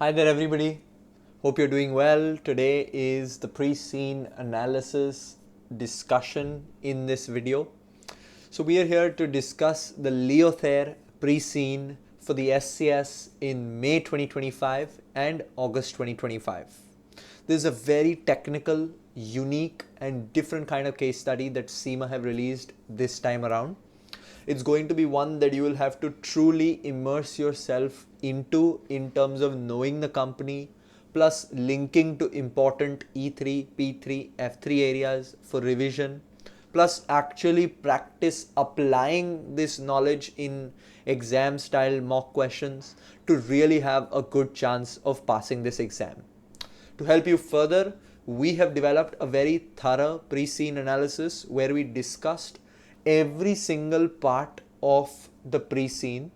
Hi there everybody, hope you're doing well. Today is the pre-scene analysis discussion in this video. So we are here to discuss the Leothayre pre-scene for the SCS in May 2025 and August 2025. This is a very technical, unique and different kind of case study that CIMA have released this time around. It's going to be one that you will have to truly immerse yourself into in terms of knowing the company, plus linking to important E3, P3, F3 areas for revision, plus actually practice applying this knowledge in exam style mock questions to really have a good chance of passing this exam. To help you further, we have developed a very thorough pre-scene analysis where we discussed every single part of the pre-scene,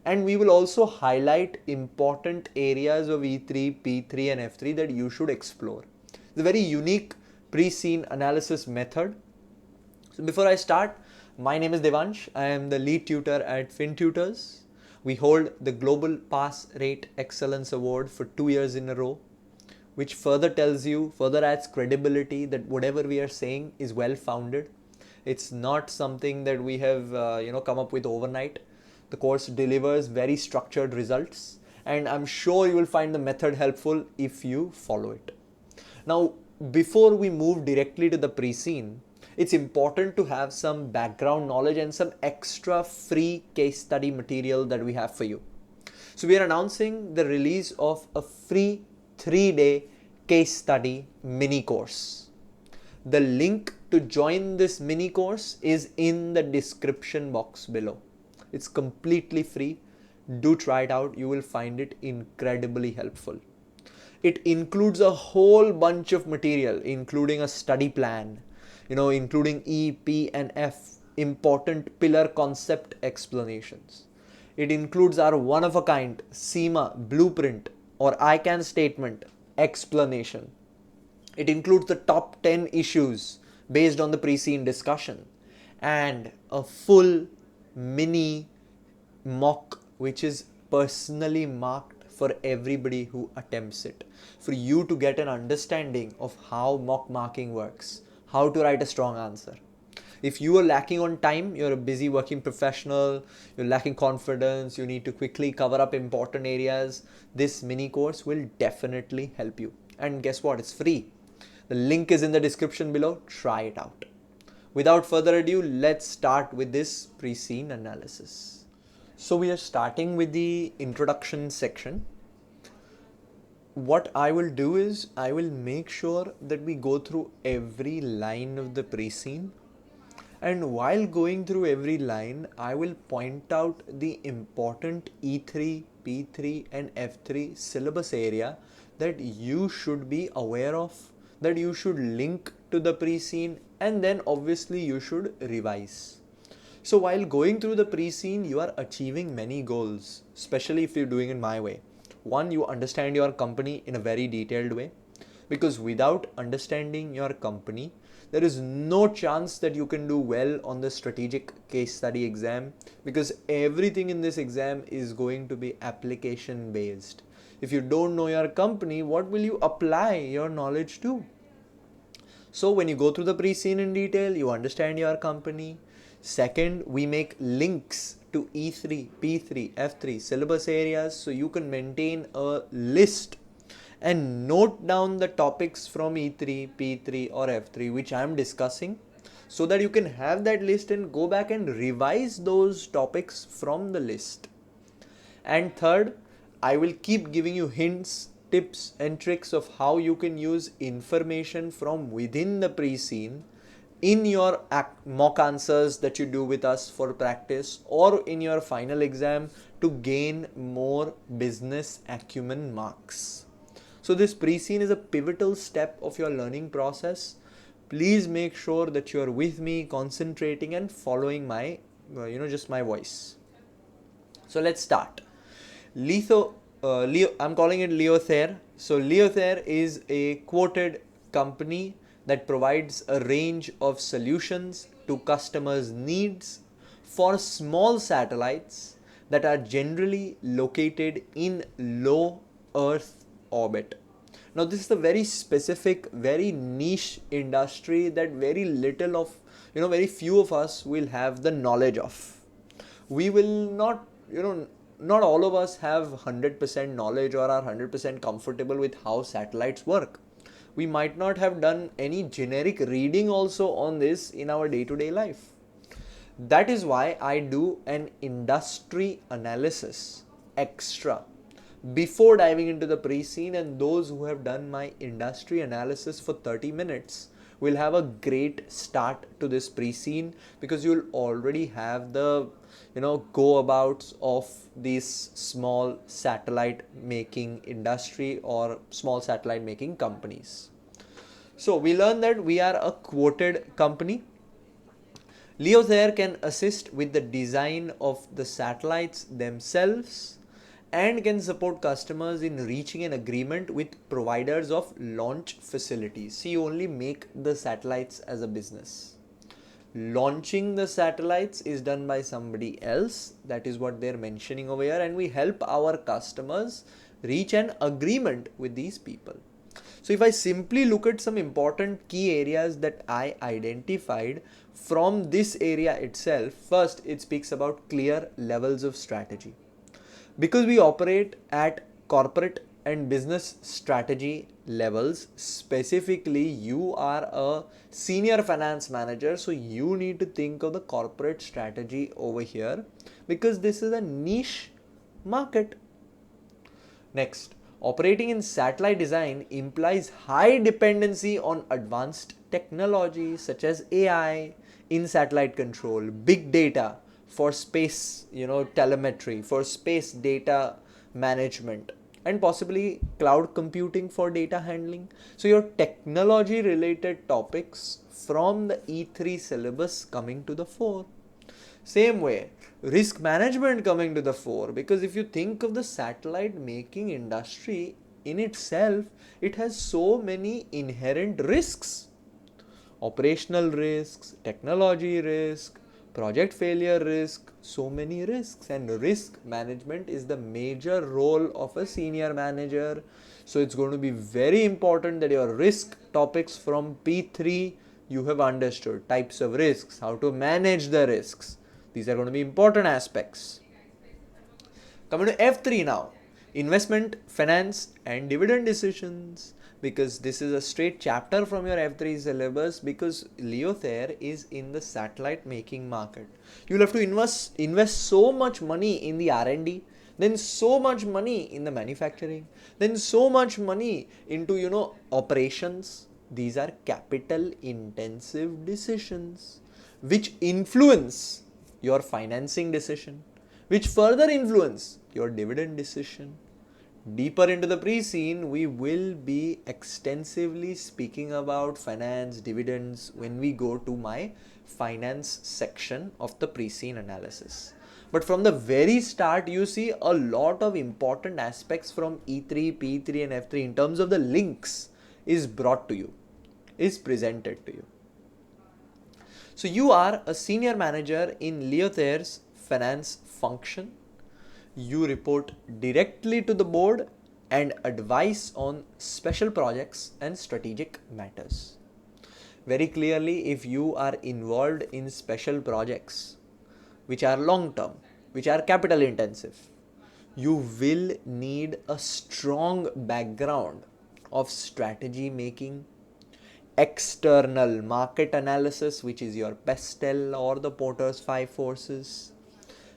and we will also highlight important areas of E3, P3 and F3 that you should explore. It's a very unique pre-scene analysis method. So before I start, my name is Devansh. I am the lead tutor at Finntutor. We hold the Global Pass Rate Excellence Award for 2 years in a row, which further adds credibility that whatever we are saying is well founded. It's not something that we have come up with overnight. The course delivers very structured results, and I'm sure you will find the method helpful if you follow it. Now, before we move directly to the pre-scene, it's important to have some background knowledge and some extra free case study material that we have for you. So we are announcing the release of a free 3-day case study mini course. The link to join this mini course is in the description box below. It's completely free. Do try it out. You will find it incredibly helpful. It includes a whole bunch of material, including a study plan, including E, P and F, important pillar concept explanations. It includes our one-of-a-kind CIMA blueprint or ICANN statement explanation. It includes the top 10 issues based on the pre-scene discussion and a full mini mock which is personally marked for everybody who attempts it, for you to get an understanding of how mock marking works, how to write a strong answer. If you are lacking on time, you're a busy working professional, you're lacking confidence, you need to quickly cover up important areas, this mini course will definitely help you. And guess what? It's free. The link is in the description below. Try it out. Without further ado, let's start with this pre-scene analysis. So we are starting with the introduction section. What I will do is I will make sure that we go through every line of the pre-scene. And while going through every line, I will point out the important E3, P3 and F3 syllabus area that you should be aware of, that you should link to the pre-scene, and then obviously you should revise. So while going through the pre-scene, you are achieving many goals, especially if you're doing it my way. One, you understand your company in a very detailed way, because without understanding your company, there is no chance that you can do well on the strategic case study exam, because everything in this exam is going to be application based. If you don't know your company, what will you apply your knowledge to? So when you go through the pre-scene in detail, you understand your company. Second, we make links to E3, P3, F3 syllabus areas so you can maintain a list and note down the topics from E3, P3 or F3 which I am discussing, so that you can have that list and go back and revise those topics from the list. And third, I will keep giving you hints, tips and tricks of how you can use information from within the pre-scene in your mock answers that you do with us for practice or in your final exam to gain more business acumen marks. So this pre-scene is a pivotal step of your learning process. Please make sure that you are with me, concentrating and following my, just my voice. So let's start. I'm calling it Leothayre. So Leothayre is a quoted company that provides a range of solutions to customers' needs for small satellites that are generally located in low Earth orbit. Now this is a very specific, very niche industry that very little of, very few of us will have the knowledge of. We will not, not all of us have 100% knowledge or are 100% comfortable with how satellites work. We might not have done any generic reading also on this in our day-to-day life. That is why I do an industry analysis extra before diving into the pre-scene, and those who have done my industry analysis for 30 minutes will have a great start to this pre-scene, because you'll already have the go abouts of these small satellite making industry or small satellite making companies. So we learned that we are a quoted company. Leothayre can assist with the design of the satellites themselves and can support customers in reaching an agreement with providers of launch facilities. See, you only make the satellites as a business. Launching the satellites is done by somebody else. That is what they're mentioning over here, and we help our customers reach an agreement with these people. So if I simply look at some important key areas that I identified from this area itself, first it speaks about clear levels of strategy. Because we operate at corporate and business strategy levels, specifically you are a senior finance manager, so you need to think of the corporate strategy over here, because this is a niche market. Next, operating in satellite design implies high dependency on advanced technology such as AI in satellite control, big data for space, telemetry, for space data management, and possibly cloud computing for data handling. So your technology related topics from the E3 syllabus coming to the fore. Same way, risk management coming to the fore, because if you think of the satellite making industry in itself, it has so many inherent risks. Operational risks, technology risk, project failure risk, so many risks, and risk management is the major role of a senior manager. So it's going to be very important that your risk topics from P3 you have understood, types of risks, how to manage the risks. These are going to be important aspects. Coming to F3 now, investment, finance and dividend decisions, because this is a straight chapter from your F3 syllabus, because Leothayre is in the satellite making market. You'll have to invest so much money in the R&D, then so much money in the manufacturing, then so much money into operations. These are capital intensive decisions which influence your financing decision, which further influence your dividend decision. Deeper into the pre-scene, we will be extensively speaking about finance, dividends when we go to my finance section of the pre-scene analysis. But from the very start, you see a lot of important aspects from E3, P3 and F3 in terms of the links is brought to you, is presented to you. So you are a senior manager in Leothayre's finance function. You report directly to the board and advise on special projects and strategic matters. Very clearly, if you are involved in special projects which are long term, which are capital intensive, you will need a strong background of strategy making, external market analysis, which is your PESTEL or the Porter's 5 forces,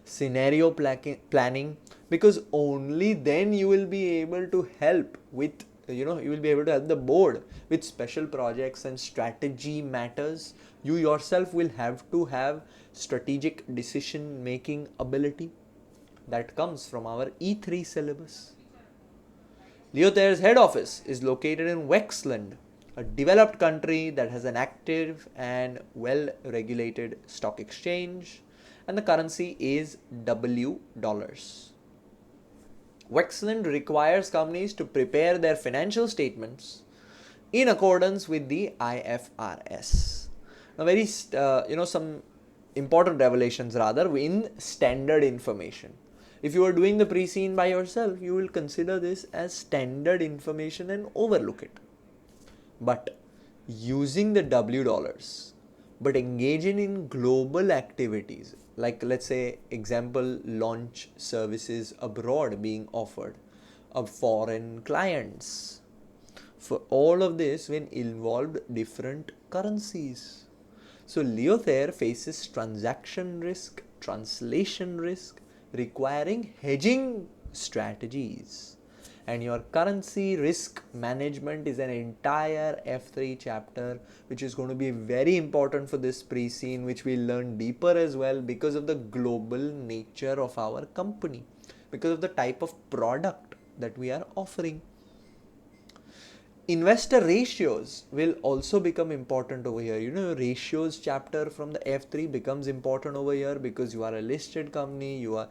scenario planning, because only then you will be able to help with, you will be able to help the board with special projects and strategy matters. You yourself will have to have strategic decision making ability. That comes from our E3 syllabus. Leothayre's head office is located in Wexland, a developed country that has an active and well-regulated stock exchange, and the currency is $. Wexland requires companies to prepare their financial statements in accordance with the IFRS. Now, some important revelations rather in standard information. If you are doing the pre-scene by yourself, you will consider this as standard information and overlook it. But using the W dollars, but engaging in global activities, like let's say example, launch services abroad being offered of foreign clients. For all of this when involved different currencies. So Leothayre faces transaction risk, translation risk, requiring hedging strategies. And your currency risk management is an entire F3 chapter, which is going to be very important for this pre-scene, which we'll learn deeper as well because of the global nature of our company, because of the type of product that we are offering. Investor ratios will also become important over here. Ratios chapter from the F3 becomes important over here because you are a listed company, the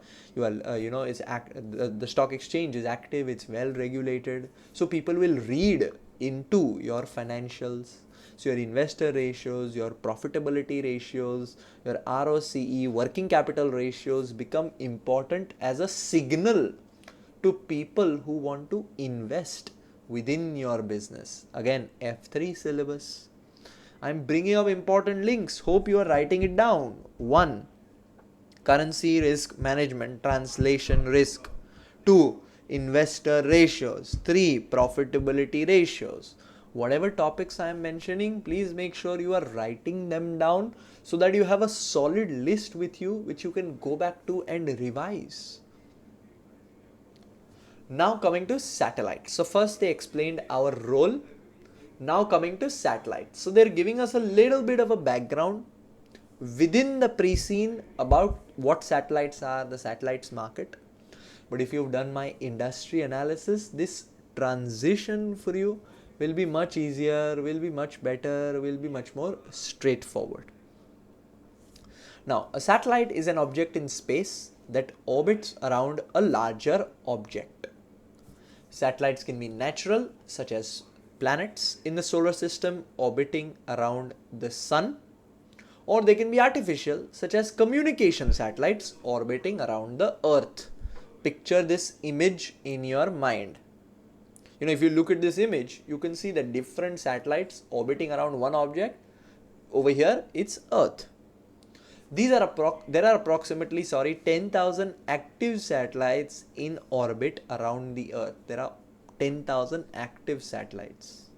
stock exchange is active, it's well regulated, so people will read into your financials. So your investor ratios, your profitability ratios, your ROCE, working capital ratios become important as a signal to people who want to invest within your business. Again, F3 syllabus. I'm bringing up important links. Hope you are writing it down. 1. Currency risk management, translation risk. 2. Investor ratios. 3. Profitability ratios. Whatever topics I am mentioning, please make sure you are writing them down so that you have a solid list with you which you can go back to and revise. Now coming to satellites. So first they explained our role. Now coming to satellites. So they're giving us a little bit of a background within the pre-scene about what satellites are, the satellites market. But if you've done my industry analysis, this transition for you will be much easier, will be much better, will be much more straightforward. Now, a satellite is an object in space that orbits around a larger object. Satellites can be natural, such as planets in the solar system orbiting around the sun, or they can be artificial, such as communication satellites orbiting around the earth. Picture this image in your mind. If you look at this image, you can see the different satellites orbiting around one object. Over here, it's Earth. There are approximately 10,000 active satellites in orbit around the Earth. There are 10,000 active satellites.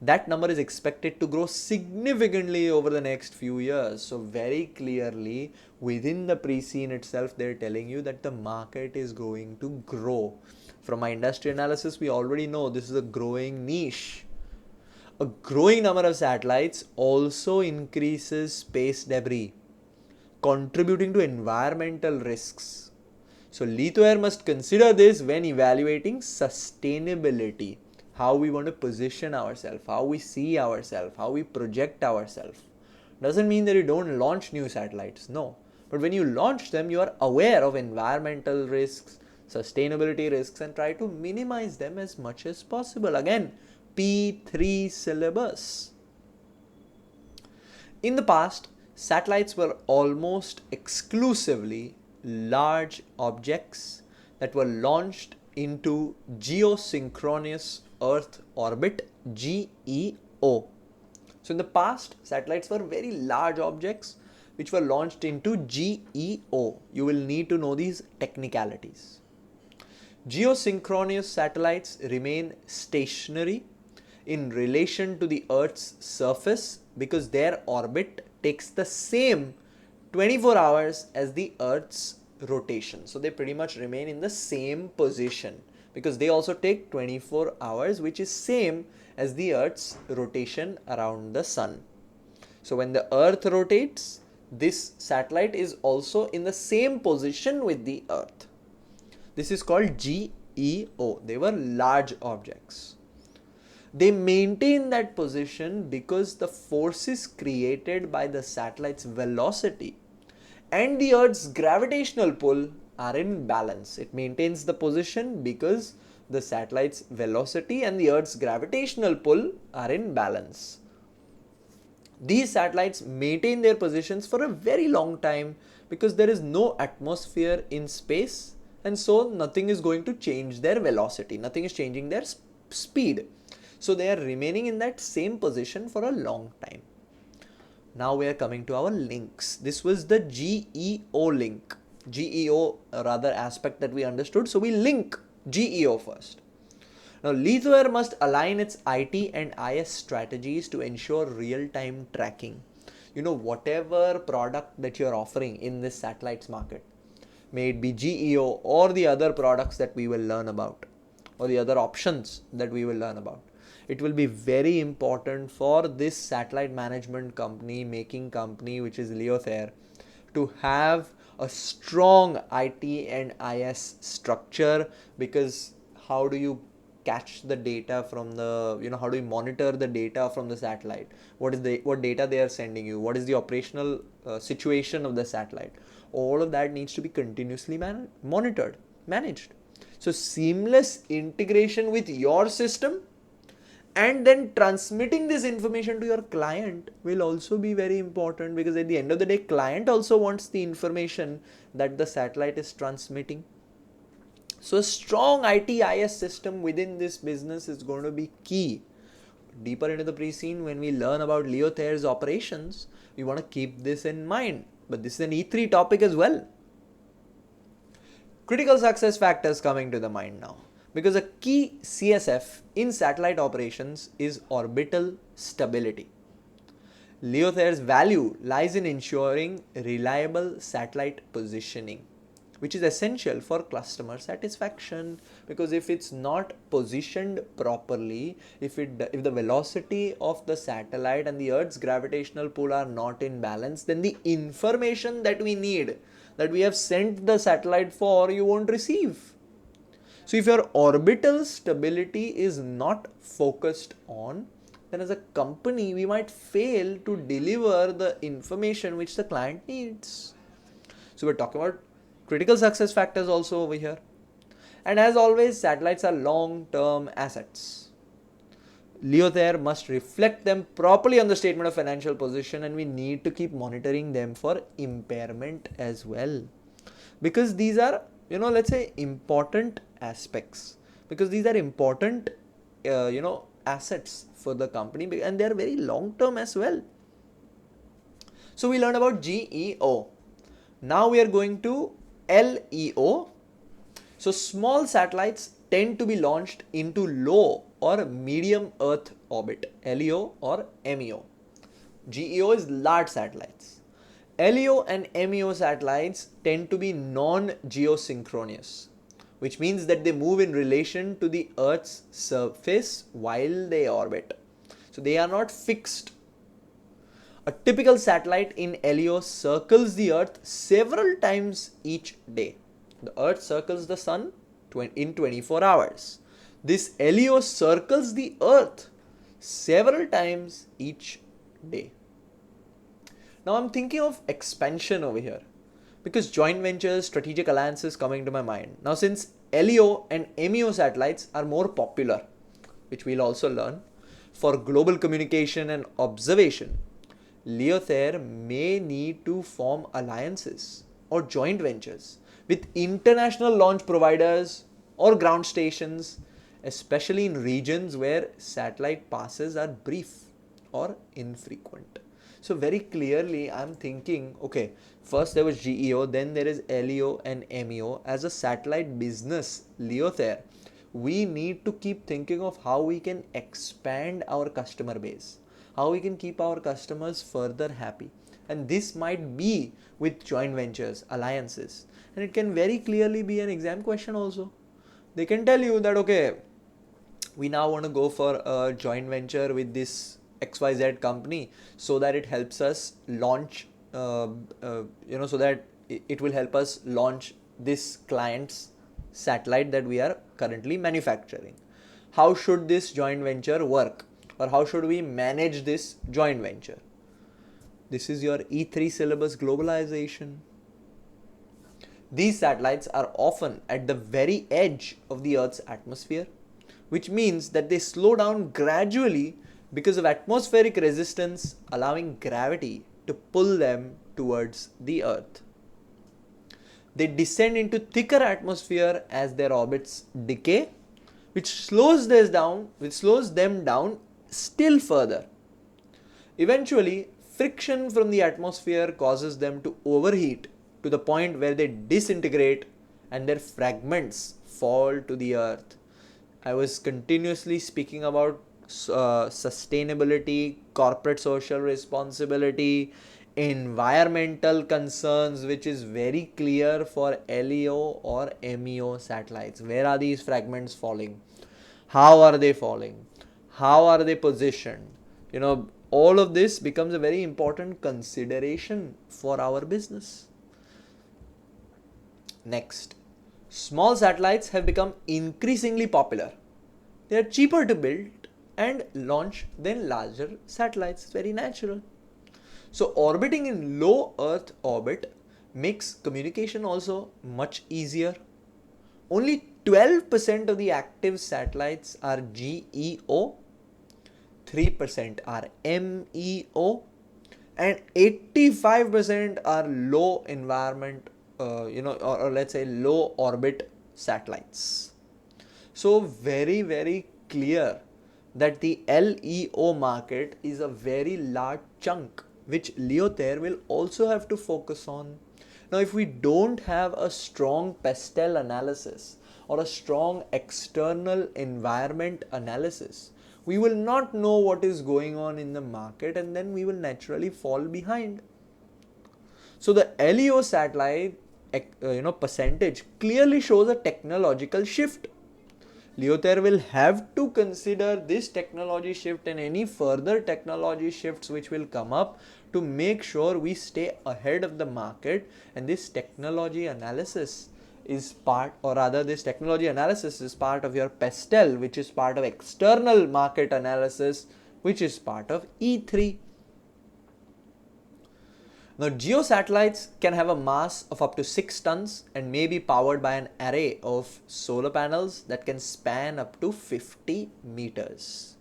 That number is expected to grow significantly over the next few years. So very clearly within the pre-scene itself, they're telling you that the market is going to grow. From my industry analysis, we already know this is a growing niche. A growing number of satellites also increases space debris, contributing to environmental risks. So Leothayre must consider this when evaluating sustainability, how we want to position ourselves, how we see ourselves, how we project ourselves. Doesn't mean that you don't launch new satellites, no. But when you launch them, you are aware of environmental risks, sustainability risks, and try to minimize them as much as possible. Again, P3 syllabus. In the past, satellites were almost exclusively large objects that were launched into geosynchronous Earth orbit, GEO. So in the past, satellites were very large objects which were launched into GEO. You will need to know these technicalities. Geosynchronous satellites remain stationary in relation to the Earth's surface because their orbit takes the same 24 hours as the Earth's rotation. So they pretty much remain in the same position because they also take 24 hours, which is same as the Earth's rotation around the sun. So when the Earth rotates, this satellite is also in the same position with the Earth. This is called GEO. They were large objects. They maintain that position because the forces created by the satellite's velocity and the Earth's gravitational pull are in balance. It maintains the position because the satellite's velocity and the Earth's gravitational pull are in balance. These satellites maintain their positions for a very long time because there is no atmosphere in space, and so nothing is going to change their velocity, nothing is changing their speed. So they are remaining in that same position for a long time. Now we are coming to our links. This was the GEO link. GEO rather aspect that we understood. So we link GEO first. Now Leothayre must align its IT and IS strategies to ensure real-time tracking. Whatever product that you're offering in this satellites market, may it be GEO or the other products that we will learn about, or the other options that we will learn about, it will be very important for this satellite management company, making company, which is Leothayre, to have a strong IT and IS structure. Because how do you catch the data from the, how do you monitor the data from the satellite? What data they are sending you? What is the operational situation of the satellite? All of that needs to be continuously monitored, managed. So seamless integration with your system and then transmitting this information to your client will also be very important, because at the end of the day, client also wants the information that the satellite is transmitting. So a strong IT-IS system within this business is going to be key. Deeper into the pre-scene, when we learn about Leothayre's operations, we want to keep this in mind. But this is an E3 topic as well. Critical success factors coming to the mind now. Because a key CSF in satellite operations is orbital stability. Leothayre's value lies in ensuring reliable satellite positioning, which is essential for customer satisfaction. Because if it's not positioned properly, if the velocity of the satellite and the Earth's gravitational pull are not in balance, then the information that we need, that we have sent the satellite for, you won't receive. So if your orbital stability is not focused on, then as a company, we might fail to deliver the information which the client needs. So we're talking about critical success factors also over here. And as always, satellites are long-term assets. Leothayre must reflect them properly on the statement of financial position, and we need to keep monitoring them for impairment as well. Because these are, let's say, important aspects. Because these are important, assets for the company, and they are very long-term as well. So we learned about GEO. Now we are going to LEO. So small satellites tend to be launched into low or medium Earth orbit, LEO or MEO. GEO is large satellites. LEO and MEO satellites tend to be non-geosynchronous, which means that they move in relation to the Earth's surface while they orbit. So they are not fixed. A typical satellite in LEO circles the Earth several times each day. The Earth circles the Sun in 24 hours. This LEO circles the Earth several times each day. Now I'm thinking of expansion over here, because joint ventures, strategic alliances coming to my mind. Now since LEO and MEO satellites are more popular, which we'll also learn, for global communication and observation, Leothayre may need to form alliances or joint ventures with international launch providers or ground stations, especially in regions where satellite passes are brief or infrequent. So very clearly I'm thinking, okay, first there was GEO, then there is LEO and MEO. As a satellite business, Leothayre, we need to keep thinking of how we can expand our customer base, how we can keep our customers further happy. And this might be with joint ventures, alliances. And it can very clearly be an exam question also. They can tell you that, okay, we now want to go for a joint venture with this XYZ company so that it helps us launch, so that it will help us launch this client's satellite that we are currently manufacturing. How should this joint venture work? Or how should we manage this joint venture? This is your E3 syllabus globalization. These satellites are often at the very edge of the Earth's atmosphere, which means that they slow down gradually because of atmospheric resistance, allowing gravity to pull them towards the Earth. They descend into thicker atmosphere as their orbits decay, which slows them down still further. Eventually, friction from the atmosphere causes them to overheat to the point where they disintegrate and their fragments fall to the earth. I was continuously speaking about sustainability, corporate social responsibility, environmental concerns, which is very clear for LEO or MEO satellites. Where are these fragments falling? How are they falling? How are they positioned? All of this becomes a very important consideration for our business. Next, small satellites have become increasingly popular. They are cheaper to build and launch than larger satellites. It's very natural. So orbiting in low Earth orbit makes communication also much easier. Only 12% of the active satellites are GEO, 3% are MEO, and 85% are low environment, or let's say low orbit satellites. So very, very clear that the LEO market is a very large chunk which Leothayre will also have to focus on. Now, if we don't have a strong pastel analysis or a strong external environment analysis, we will not know what is going on in the market, and then we will naturally fall behind. So the LEO satellite percentage clearly shows a technological shift. Leothayre will have to consider this technology shift and any further technology shifts which will come up to make sure we stay ahead of the market. And this technology analysis is part, or rather this technology analysis is part of your pastel, which is part of external market analysis, which is part of E3. Now, GEO satellites can have a mass of up to 6 tons and may be powered by an array of solar panels that can span up to 50 meters.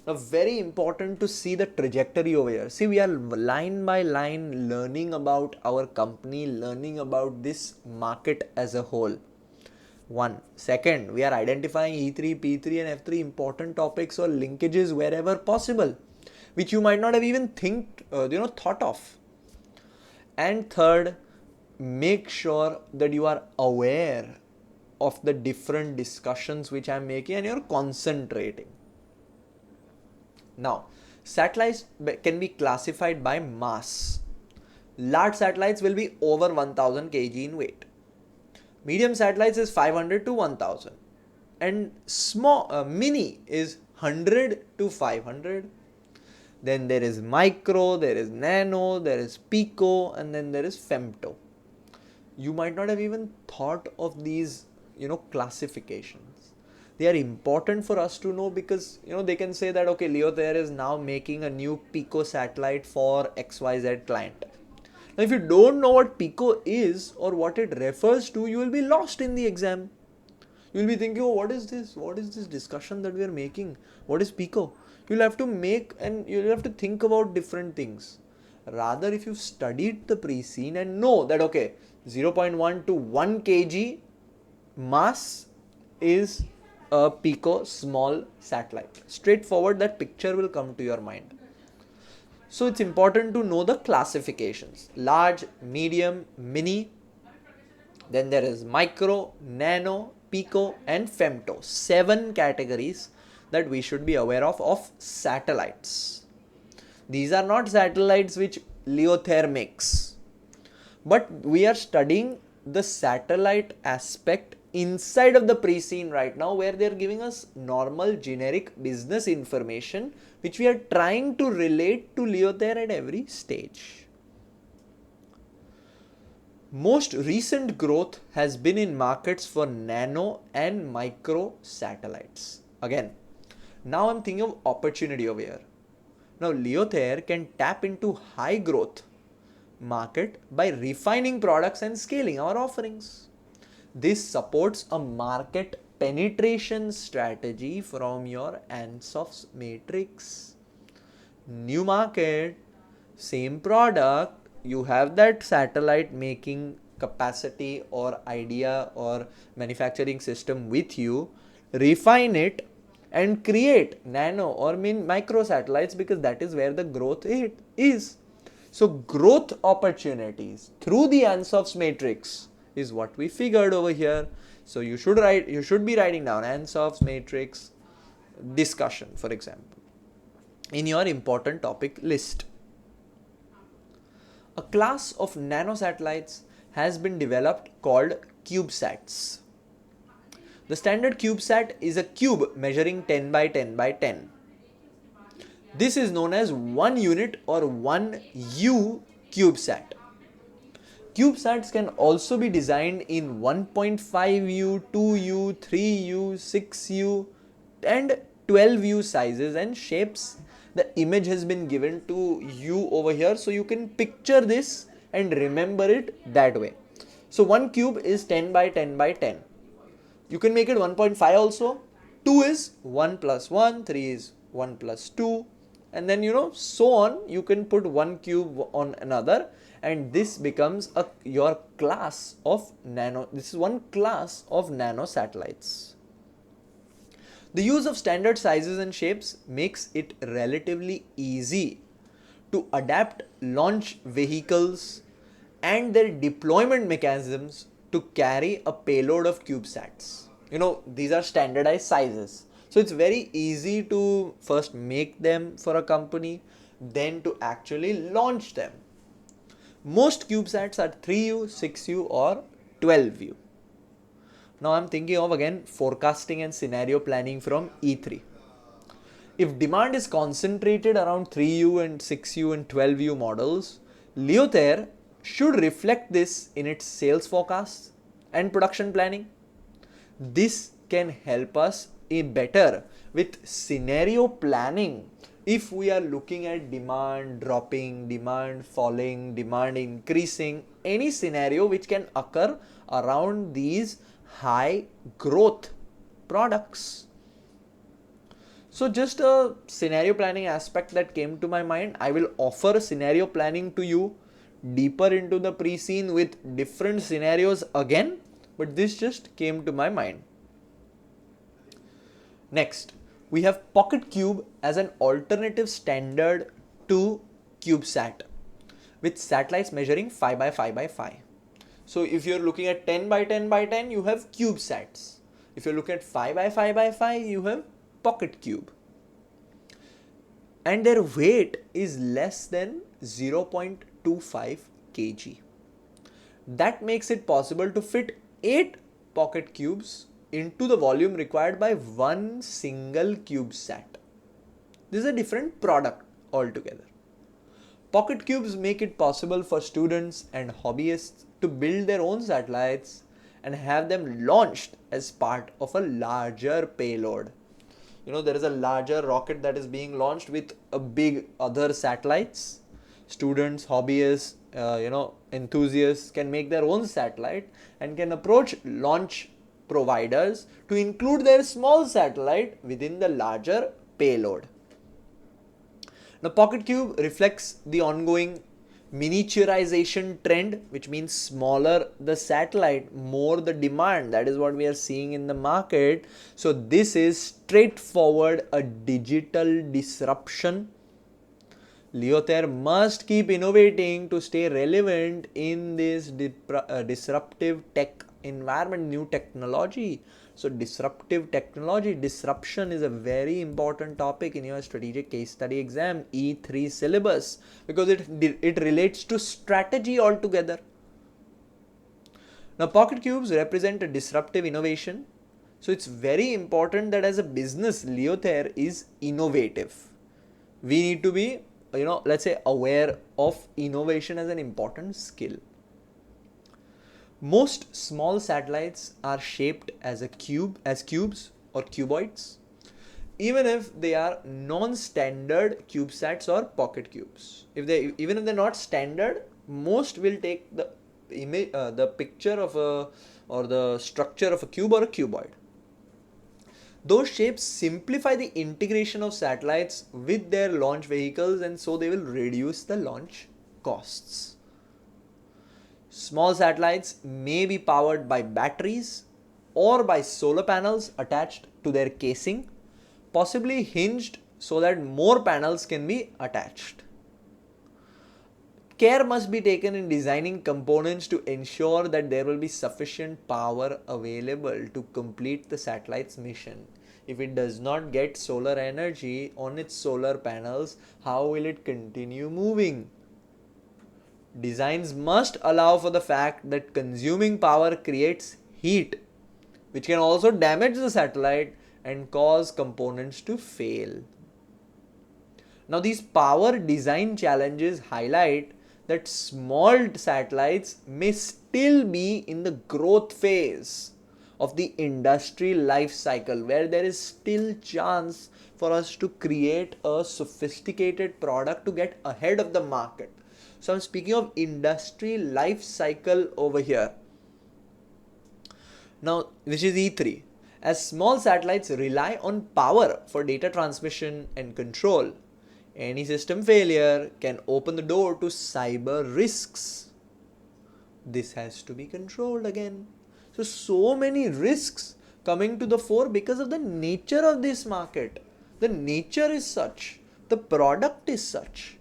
Now, very important to see the trajectory over here. See, we are line by line learning about our company, learning about this market as a whole. One. Second, we are identifying E3, P3 and F3 important topics or linkages wherever possible, which you might not have even thought of. And third, make sure that you are aware of the different discussions which I am making and you're concentrating. Now, satellites can be classified by mass. Large satellites will be over 1000 kg in weight. Medium satellites is 500 to 1000. And small mini is 100 to 500. Then there is micro, there is nano, there is pico, and then there is femto. You might not have even thought of these, classifications. They are important for us to know because, they can say that, okay, Leothayre is now making a new pico satellite for XYZ client. Now, if you don't know what pico is or what it refers to, you will be lost in the exam. You will be thinking, oh, what is this? What is this discussion that we are making? What is pico? You'll have to think about different things. Rather, if you've studied the pre-scene and know that, okay, 0.1 to 1 kg mass is a pico small satellite. Straightforward, that picture will come to your mind. So it's important to know the classifications. Large, medium, mini. Then there is micro, nano, pico and femto. 7 categories that we should be aware of satellites. These are not satellites which Leothayre makes, but we are studying the satellite aspect inside of the pre-scene right now, where they are giving us normal generic business information which we are trying to relate to Leothayre at every stage. Most recent growth has been in markets for nano and micro satellites. Again, now I'm thinking of opportunity over here. Now, Leothayre can tap into high growth market by refining products and scaling our offerings. This supports a market penetration strategy from your Ansof's matrix. New market, same product, you have that satellite making capacity or idea or manufacturing system with you, refine it and create nano or micro satellites, because that is where the growth is. So growth opportunities through the Ansov's matrix is what we figured over here. So you should be writing down Ansov's matrix discussion, for example, in your important topic list. A class of nanosatellites has been developed called CubeSats. The standard CubeSat is a cube measuring 10 by 10 by 10. This is known as 1 unit or 1U CubeSat. CubeSats can also be designed in 1.5U, 2U, 3U, 6U and 12U sizes and shapes. The image has been given to you over here, so you can picture this and remember it that way. So one cube is 10 by 10 by 10. You can make it 1.5 also. 2 is 1 plus 1, 3 is 1 plus 2, and then so on. You can put one cube on another, and this becomes your class of nano. This is one class of nano satellites. The use of standard sizes and shapes makes it relatively easy to adapt launch vehicles and their deployment mechanisms to carry a payload of CubeSats. These are standardized sizes. So it's very easy to first make them for a company, then to actually launch them. Most CubeSats are 3U, 6U or 12U. Now I'm thinking of again forecasting and scenario planning from E3. If demand is concentrated around 3U and 6U and 12U models, Leothayre should reflect this in its sales forecasts and production planning. This can help us better with scenario planning if we are looking at demand dropping, demand falling, demand increasing, any scenario which can occur around these high growth products. So just a scenario planning aspect that came to my mind. I will offer scenario planning to you deeper into the pre-scene with different scenarios again, but this just came to my mind. Next, we have Pocket Cube as an alternative standard to CubeSat with satellites measuring 5 by 5 by 5. So if you're looking at 10 by 10 by 10, you have CubeSats. If you look at 5 by 5 by 5, you have Pocket Cube. And their weight is less than 0.25 kg. That makes it possible to fit 8 Pocket Cubes into the volume required by one single CubeSat. This is a different product altogether. Pocket Cubes make it possible for students and hobbyists to build their own satellites and have them launched as part of a larger payload. There is a larger rocket that is being launched with a big other satellites. Students, hobbyists, enthusiasts can make their own satellite and can approach launch providers to include their small satellite within the larger payload. Now, Pocket Cube reflects the ongoing miniaturization trend, which means smaller the satellite, more the demand. That is what we are seeing in the market. So this is straightforward a digital disruption. Leothayre must keep innovating to stay relevant in this disruptive tech environment, new technology. So disruptive technology, disruption is a very important topic in your strategic case study exam E3 syllabus, because it relates to strategy altogether. Now Pocket Cubes represent a disruptive innovation. So it's very important that as a business, Leothayre is innovative. We need to be, let's say, aware of innovation as an important skill. Most small satellites are shaped as cubes or cuboids, even if they are non-standard CubeSats or Pocket Cubes. Even if they're not standard, most will take the image, the picture of or the structure of a cube or a cuboid. Those shapes simplify the integration of satellites with their launch vehicles, and so they will reduce the launch costs. Small satellites may be powered by batteries or by solar panels attached to their casing, possibly hinged so that more panels can be attached. Care must be taken in designing components to ensure that there will be sufficient power available to complete the satellite's mission. If it does not get solar energy on its solar panels, how will it continue moving? Designs must allow for the fact that consuming power creates heat, which can also damage the satellite and cause components to fail. Now, these power design challenges highlight that small satellites may still be in the growth phase of the industry life cycle, where there is still chance for us to create a sophisticated product to get ahead of the market. So I'm speaking of industry life cycle over here. Now, which is E3. As small satellites rely on power for data transmission and control, any system failure can open the door to cyber risks. This has to be controlled again. So many risks coming to the fore because of the nature of this market. The nature is such. The product is such.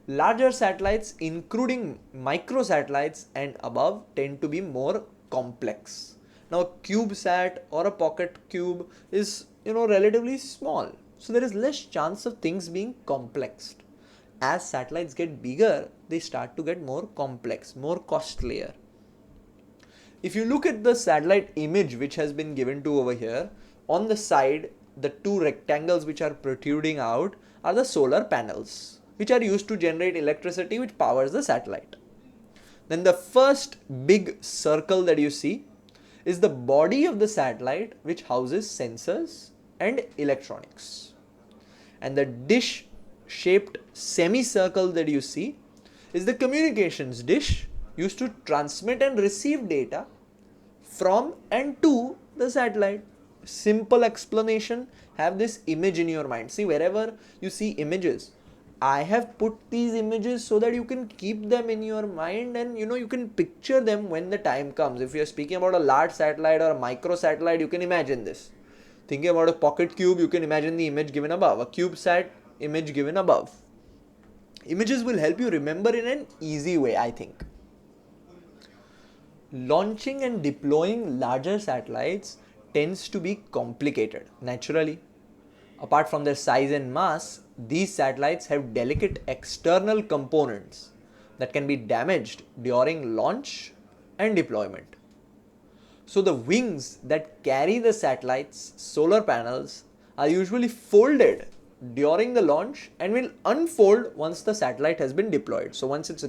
Larger satellites, including microsatellites and above, tend to be more complex. Now, a CubeSat or a pocket cube is, relatively small. So there is less chance of things being complex. As satellites get bigger, they start to get more complex, more costlier. If you look at the satellite image which has been given to over here, on the side, the two rectangles which are protruding out are the solar panels, which are used to generate electricity which powers the satellite. Then the first big circle that you see is the body of the satellite, which houses sensors and electronics. And the dish shaped semicircle that you see is the communications dish used to transmit and receive data from and to the satellite. Simple explanation, have this image in your mind. See, wherever you see images, I have put these images so that you can keep them in your mind and you can picture them when the time comes. If you are speaking about a large satellite or a micro satellite, you can imagine this. Thinking about a pocket cube, you can imagine the image given above, a CubeSat image given above. Images will help you remember in an easy way, I think. Launching and deploying larger satellites tends to be complicated, naturally. Apart from their size and mass, these satellites have delicate external components that can be damaged during launch and deployment. So the wings that carry the satellite's solar panels are usually folded during the launch and will unfold once the satellite has been deployed. So once it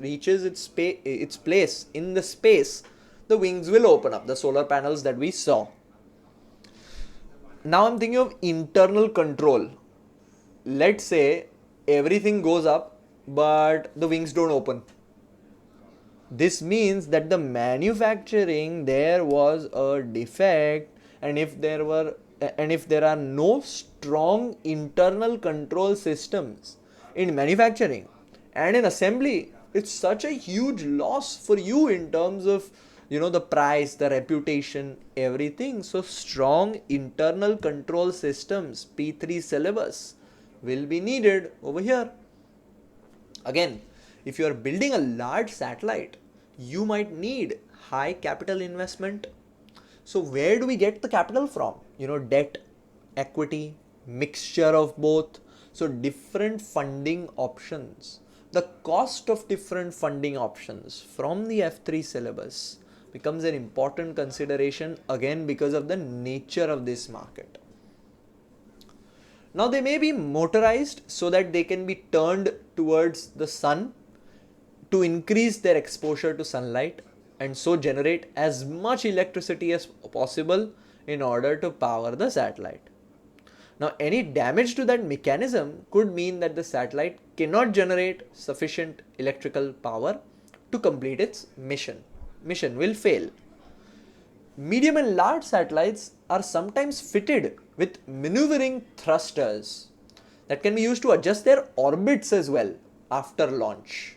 reaches its place in the space, the wings will open up, the solar panels that we saw. Now I'm thinking of internal control. Let's say everything goes up, but the wings don't open. This means that the manufacturing, there was a defect, and if there are no strong internal control systems in manufacturing and in assembly, it's such a huge loss for you in terms of the price, the reputation, everything. So strong internal control systems, P3 syllabus, will be needed over here. Again, if you are building a large satellite, you might need high capital investment. So where do we get the capital from? Debt, equity, mixture of both. So different funding options. The cost of different funding options from the F3 syllabus becomes an important consideration, again because of the nature of this market. Now they may be motorized so that they can be turned towards the sun to increase their exposure to sunlight and so generate as much electricity as possible in order to power the satellite. Now any damage to that mechanism could mean that the satellite cannot generate sufficient electrical power to complete its mission. Mission will fail. Medium and large satellites are sometimes fitted with maneuvering thrusters that can be used to adjust their orbits as well after launch.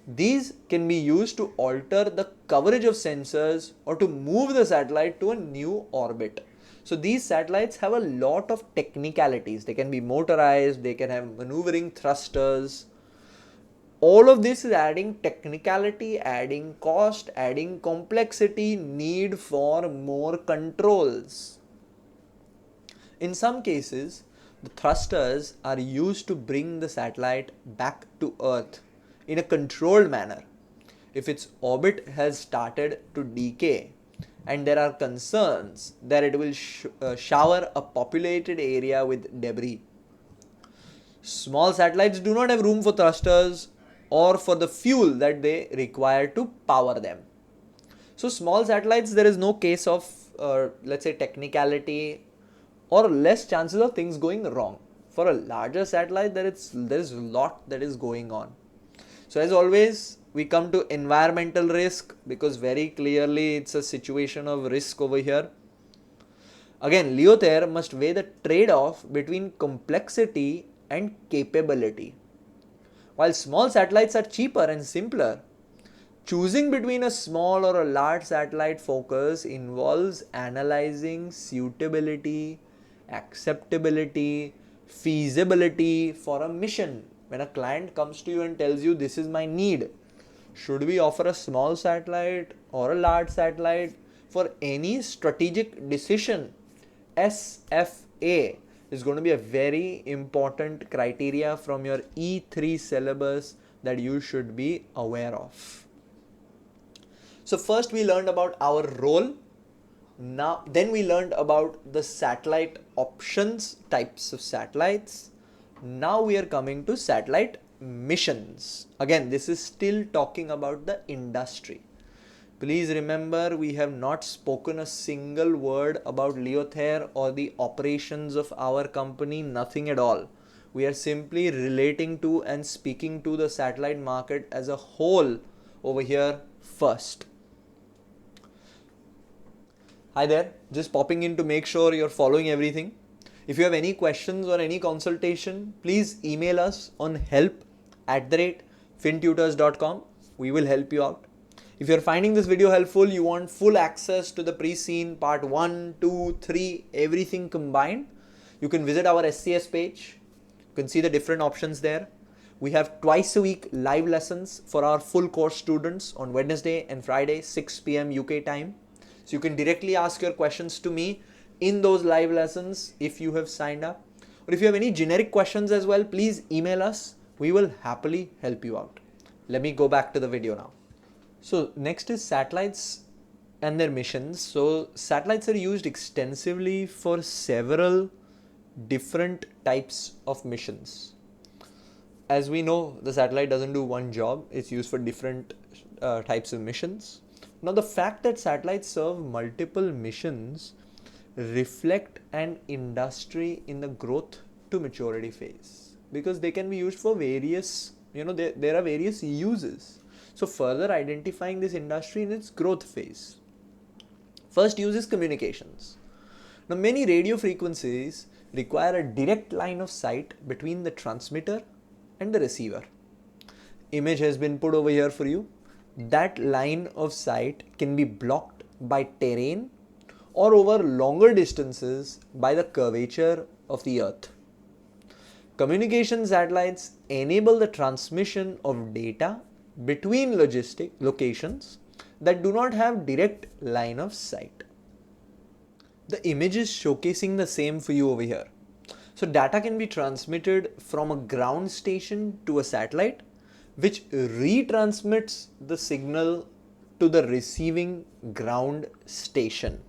These can be used to alter the coverage of sensors or to move the satellite to a new orbit. So these satellites have a lot of technicalities. They can be motorized, they can have maneuvering thrusters. All of this is adding technicality, adding cost, adding complexity, need for more controls. In some cases, the thrusters are used to bring the satellite back to Earth in a controlled manner if its orbit has started to decay and there are concerns that it will shower a populated area with debris. Small satellites do not have room for thrusters or for the fuel that they require to power them. So small satellites, there is no case of let's say technicality or less chances of things going wrong. For a larger satellite, there is a lot that is going on. So as always, we come to environmental risk, because very clearly it's a situation of risk over here. Again, Leothayre must weigh the trade-off between complexity and capability. While small satellites are cheaper and simpler, choosing between a small or a large satellite focus involves analyzing suitability, acceptability, feasibility for a mission. When a client comes to you and tells you, this is my need, should we offer a small satellite or a large satellite? For any strategic decision, SFA is going to be a very important criteria from your E3 syllabus that you should be aware of. So first we learned about our role. Then we learned about the satellite options, types of satellites. Now we are coming to satellite missions. Again, this is still talking about the industry. Please remember, we have not spoken a single word about Leothayre or the operations of our company, nothing at all. We are simply relating to and speaking to the satellite market as a whole over here first. Hi there, just popping in to make sure you're following everything. If you have any questions or any consultation, please email us on help@finnutors.com. We will help you out. If you're finding this video helpful, you want full access to the pre-scene part 1, 2, 3, everything combined, you can visit our SCS page. You can see the different options there. We have twice a week live lessons for our full course students on Wednesday and Friday, 6 p.m. UK time. So you can directly ask your questions to me in those live lessons if you have signed up. Or if you have any generic questions as well, please email us. We will happily help you out. Let me go back to the video now. So next is satellites and their missions. So satellites are used extensively for several different types of missions. As we know, the satellite doesn't do one job. It's used for different types of missions. Now the fact that satellites serve multiple missions reflect an industry in the growth to maturity phase, because they can be used for various, there are various uses. So further identifying this industry in its growth phase. First use is communications. Now many radio frequencies require a direct line of sight between the transmitter and the receiver. Image has been put over here for you. That line of sight can be blocked by terrain or over longer distances by the curvature of the earth. Communication satellites enable the transmission of data between locations that do not have direct line of sight. The image is showcasing the same for you over here. So data can be transmitted from a ground station to a satellite, which retransmits the signal to the receiving ground station.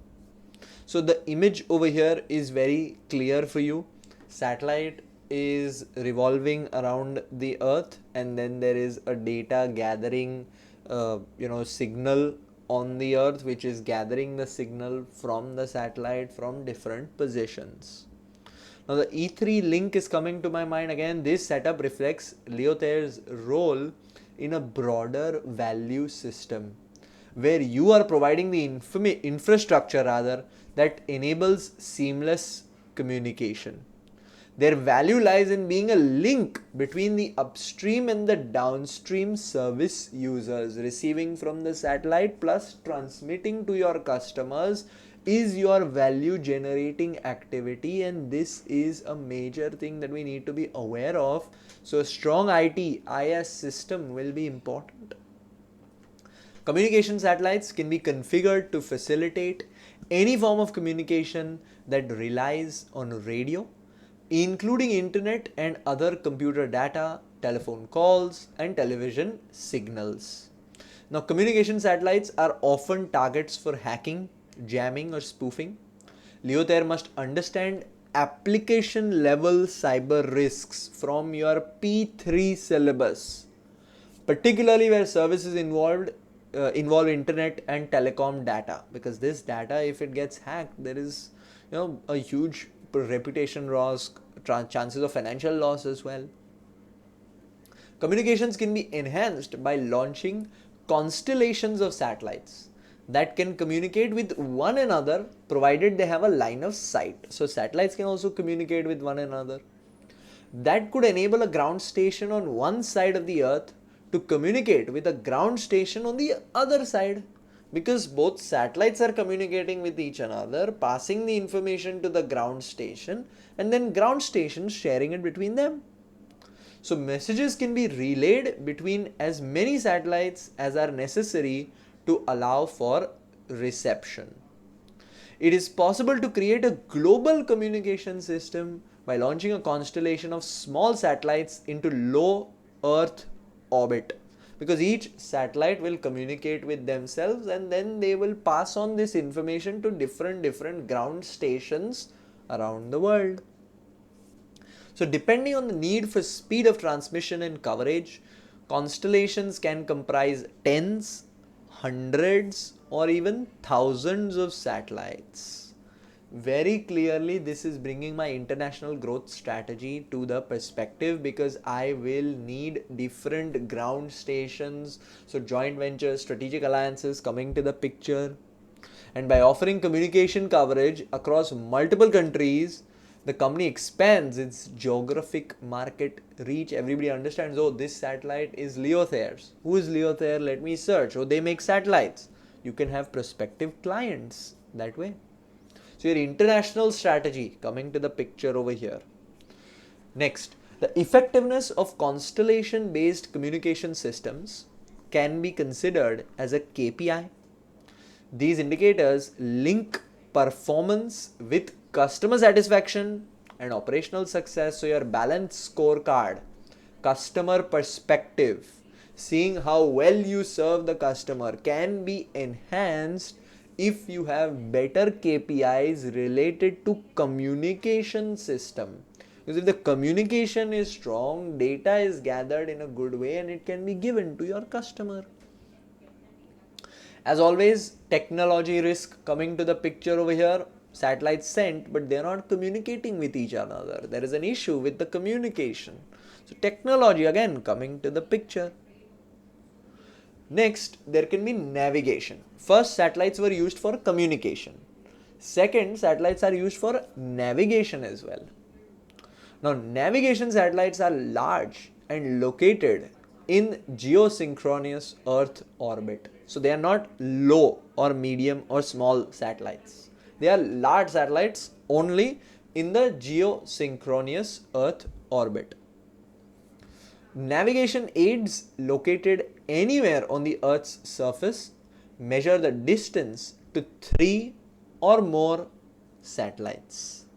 So the image over here is very clear for you. Satellite is revolving around the earth, and then there is a data gathering signal on the earth, which is gathering the signal from the satellite from different positions. Now the E3 link is coming to my mind again. This setup reflects Leothayre's role in a broader value system, where you are providing the infrastructure that enables seamless communication. Their value lies in being a link between the upstream and the downstream service users. Receiving from the satellite plus transmitting to your customers is your value generating activity, and this is a major thing that we need to be aware of. So a strong IS system will be important. Communication satellites can be configured to facilitate any form of communication that relies on radio, including internet and other computer data, telephone calls, and television signals. Now, communication satellites are often targets for hacking, jamming, or spoofing. Leothayre must understand application level cyber risks from your P3 syllabus, particularly where services involve internet and telecom data, because this data, if it gets hacked, there is a huge reputation risk, chances of financial loss as well. Communications can be enhanced by launching constellations of satellites that can communicate with one another provided they have a line of sight. So satellites can also communicate with one another. That could enable a ground station on one side of the earth to communicate with a ground station on the other side, because both satellites are communicating with each another, passing the information to the ground station, and then ground stations sharing it between them. So messages can be relayed between as many satellites as are necessary to allow for reception. It is possible to create a global communication system by launching a constellation of small satellites into low Earth orbit, because each satellite will communicate with themselves and then they will pass on this information to different ground stations around the world. So depending on the need for speed of transmission and coverage, constellations can comprise tens, hundreds, or even thousands of satellites. Very clearly, this is bringing my international growth strategy to the perspective, because I will need different ground stations, so joint ventures, strategic alliances coming to the picture. And by offering communication coverage across multiple countries, the company expands its geographic market reach. Everybody understands, oh, this satellite is Leothayre's. Who is Leothayre? Let me search. Oh, they make satellites. You can have prospective clients that way. So your international strategy coming to the picture over here. Next, the effectiveness of constellation based communication systems can be considered as a KPI. These indicators link performance with customer satisfaction and operational success. So your balanced scorecard, customer perspective, seeing how well you serve the customer, can be enhanced if you have better KPIs related to communication system. Because if the communication is strong, data is gathered in a good way and it can be given to your customer. As always, technology risk coming to the picture over here. Satellites sent, but they're not communicating with each another. There is an issue with the communication. So technology again coming to the picture. Next, there can be navigation. First, satellites were used for communication. Second, satellites are used for navigation as well. Now, navigation satellites are large and located in geosynchronous Earth orbit. So they are not low or medium or small satellites. They are large satellites only in the geosynchronous Earth orbit. Navigation aids located anywhere on the Earth's surface measure the distance to 3 or more satellites.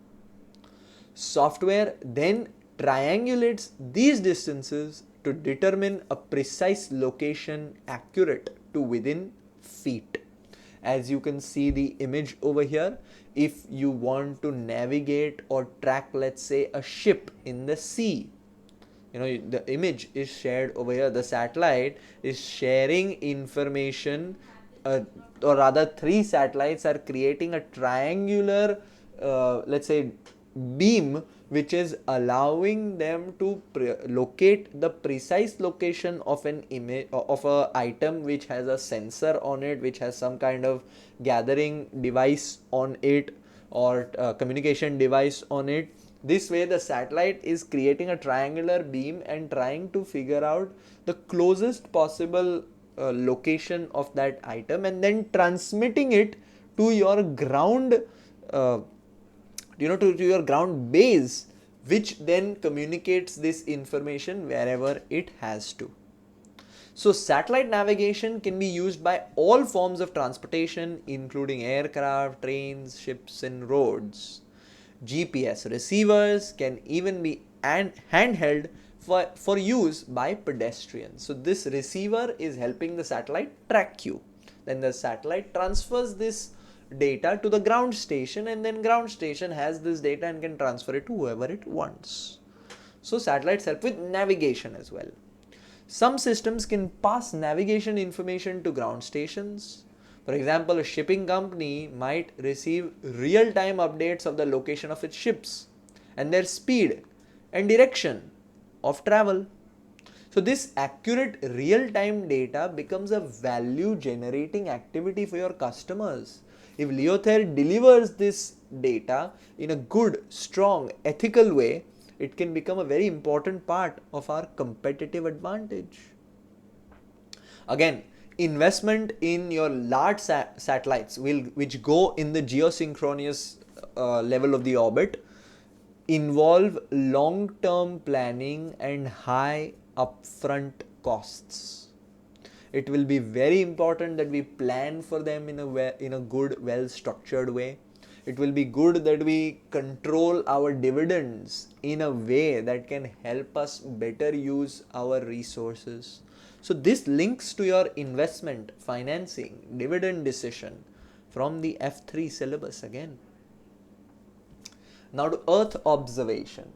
Software then triangulates these distances to determine a precise location accurate to within feet. As you can see the image over here, if you want to navigate or track, let's say, a ship in the sea, the image is shared over here. The satellite is sharing information, or rather 3 satellites are creating a triangular, let's say, beam, which is allowing them to locate the precise location of an image of a item which has a sensor on it, which has some kind of gathering device on it or communication device on it, This way the satellite is creating a triangular beam and trying to figure out the closest possible location of that item and then transmitting it to your ground to your ground base, which then communicates this information wherever it has to. So satellite navigation can be used by all forms of transportation, including aircraft, trains, ships and roads. GPS receivers can even be handheld for use by pedestrians. So this receiver is helping the satellite track you. Then the satellite transfers this data to the ground station, and then ground station has this data and can transfer it to whoever it wants. So satellites help with navigation as well. Some systems can pass navigation information to ground stations. For example, a shipping company might receive real-time updates of the location of its ships and their speed and direction of travel. So this accurate real-time data becomes a value generating activity for your customers. If Leothayre delivers this data in a good, strong, ethical way, it can become a very important part of our competitive advantage. Again, investment in your large satellites which go in the geosynchronous level of the orbit involve long-term planning and high upfront costs. It will be very important that we plan for them in a good, well-structured way. It will be good that we control our dividends in a way that can help us better use our resources. So this links to your investment, financing, dividend decision from the F3 syllabus again. Now to Earth observation.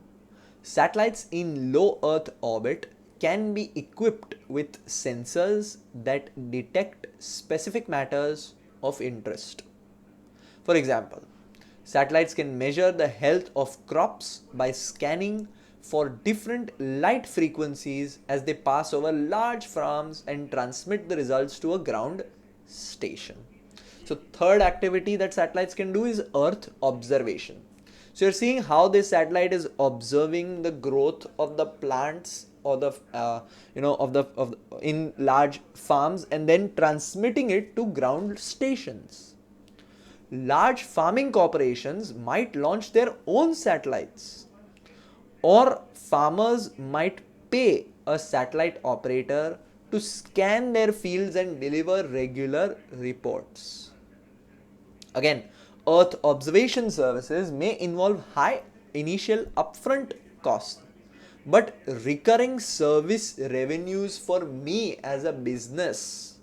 Satellites in low Earth orbit can be equipped with sensors that detect specific matters of interest. For example, satellites can measure the health of crops by scanning for different light frequencies as they pass over large farms and transmit the results to a ground station. So third activity that satellites can do is Earth observation. So you're seeing how this satellite is observing the growth of the plants or in large farms and then transmitting it to ground stations. Large farming corporations might launch their own satellites, or farmers might pay a satellite operator to scan their fields and deliver regular reports. Again, Earth observation services may involve high initial upfront costs, but recurring service revenues for me as a business,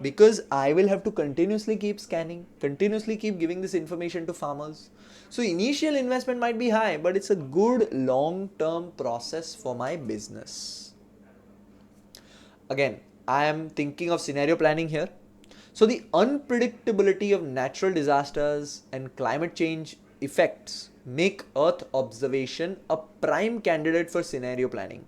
because I will have to continuously keep scanning, continuously keep giving this information to farmers. So initial investment might be high, but it's a good long-term process for my business. Again, I am thinking of scenario planning here. So the unpredictability of natural disasters and climate change effects make Earth observation a prime candidate for scenario planning.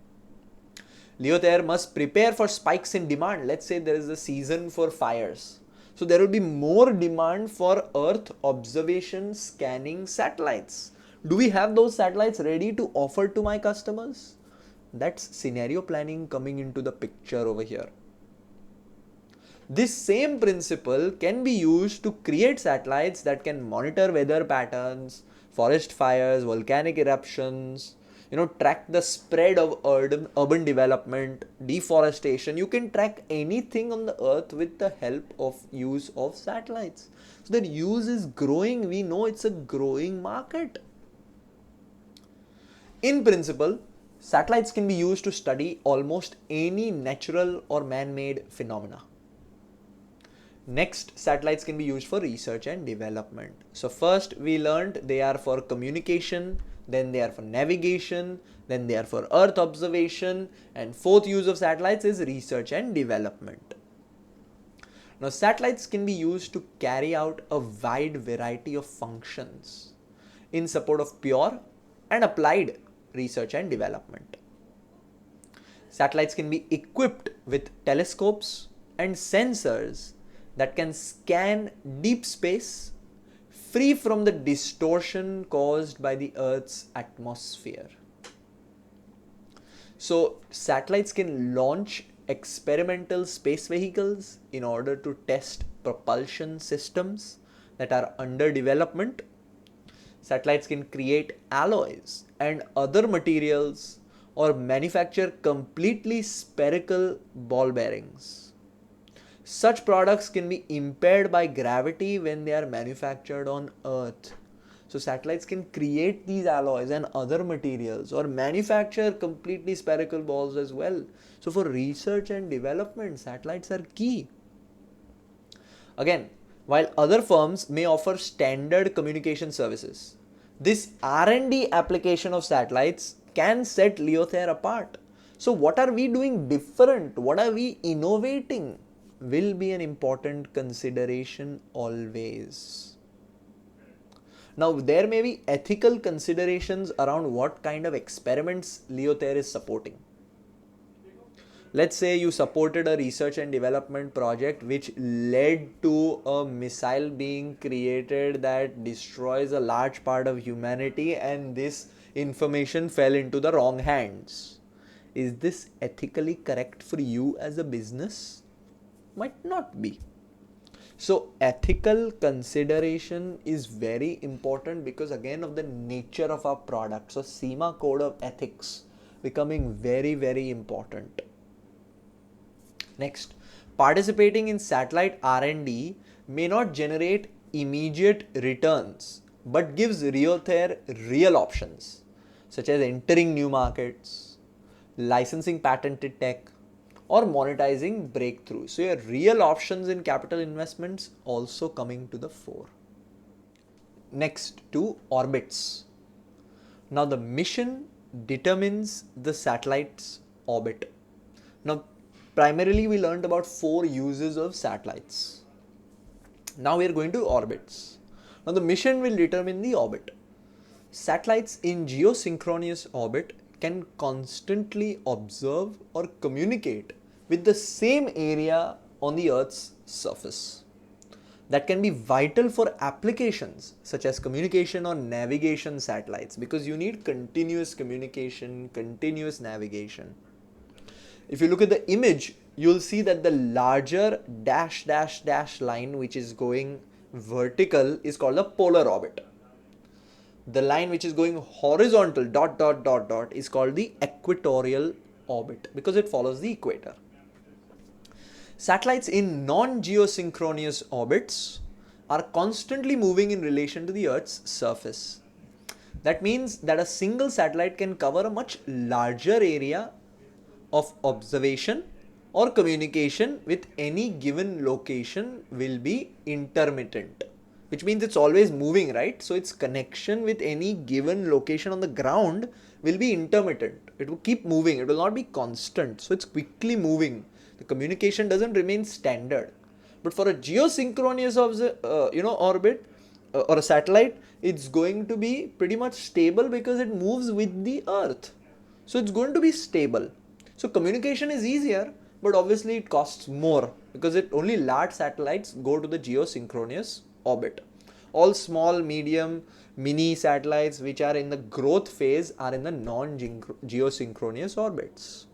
Leothayre must prepare for spikes in demand. Let's say there is a season for fires. So there will be more demand for Earth observation scanning satellites. Do we have those satellites ready to offer to my customers? That's scenario planning coming into the picture over here. This same principle can be used to create satellites that can monitor weather patterns, forest fires, volcanic eruptions, track the spread of urban development, deforestation. You can track anything on the earth with the help of use of satellites. So that use is growing. We know it's a growing market. In principle, satellites can be used to study almost any natural or man-made phenomena. Next, satellites can be used for research and development. So first we learned they are for communication, then they are for navigation, then they are for Earth observation, and fourth use of satellites is research and development. Now satellites can be used to carry out a wide variety of functions in support of pure and applied research and development. Satellites can be equipped with telescopes and sensors that can scan deep space, free from the distortion caused by the Earth's atmosphere. So satellites can launch experimental space vehicles in order to test propulsion systems that are under development. Satellites can create alloys and other materials or manufacture completely spherical ball bearings. Such products can be impaired by gravity when they are manufactured on Earth. So satellites can create these alloys and other materials or manufacture completely spherical balls as well. So for research and development, satellites are key. Again, while other firms may offer standard communication services, this R&D application of satellites can set Leothayre apart. So what are we doing different? What are we innovating? Will be an important consideration always. Now there may be ethical considerations around what kind of experiments Leothayre is supporting. Let's say you supported a research and development project which led to a missile being created that destroys a large part of humanity, and this information fell into the wrong hands. Is this ethically correct for you as a business? Might not be. So ethical consideration is very important because again of the nature of our product. So CIMA code of ethics becoming very, very important. Next, participating in satellite R&D may not generate immediate returns but gives Leothayre real options such as entering new markets, licensing patented tech, or monetizing breakthroughs. So your real options in capital investments also coming to the fore. Next, to orbits. Now the mission determines the satellite's orbit. Now primarily we learned about 4 uses of satellites. Now we are going to orbits. Now the mission will determine the orbit. Satellites in geosynchronous orbit can constantly observe or communicate with the same area on the Earth's surface. That can be vital for applications such as communication or navigation satellites, because you need continuous communication, continuous navigation. If you look at the image, you'll see that the larger dash dash dash line which is going vertical is called a polar orbit. The line which is going horizontal dot dot dot dot is called the equatorial orbit because it follows the equator. Satellites in non-geosynchronous orbits are constantly moving in relation to the Earth's surface. That means that a single satellite can cover a much larger area of observation or communication with any given location will be intermittent, which means it's always moving, right? So its connection with any given location on the ground will be intermittent. It will keep moving. It will not be constant. So it's quickly moving. The communication doesn't remain standard. But for a geosynchronous orbit or a satellite, it's going to be pretty much stable because it moves with the Earth. So it's going to be stable. So communication is easier, but obviously it costs more because only large satellites go to the geosynchronous orbit. All small, medium, mini satellites which are in the growth phase are in the non-geosynchronous orbits.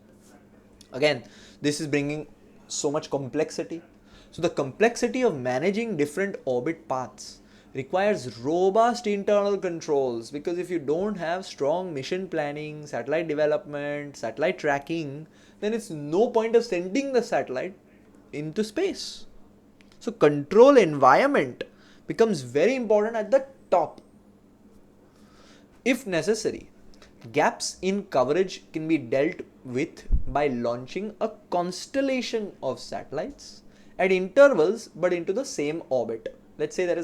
Again, this is bringing so much complexity. So the complexity of managing different orbit paths requires robust internal controls, because if you don't have strong mission planning, satellite development, satellite tracking, then it's no point of sending the satellite into space. So control environment becomes very important at the top. If necessary, gaps in coverage can be dealt with by launching a constellation of satellites at intervals but into the same orbit. Let's say there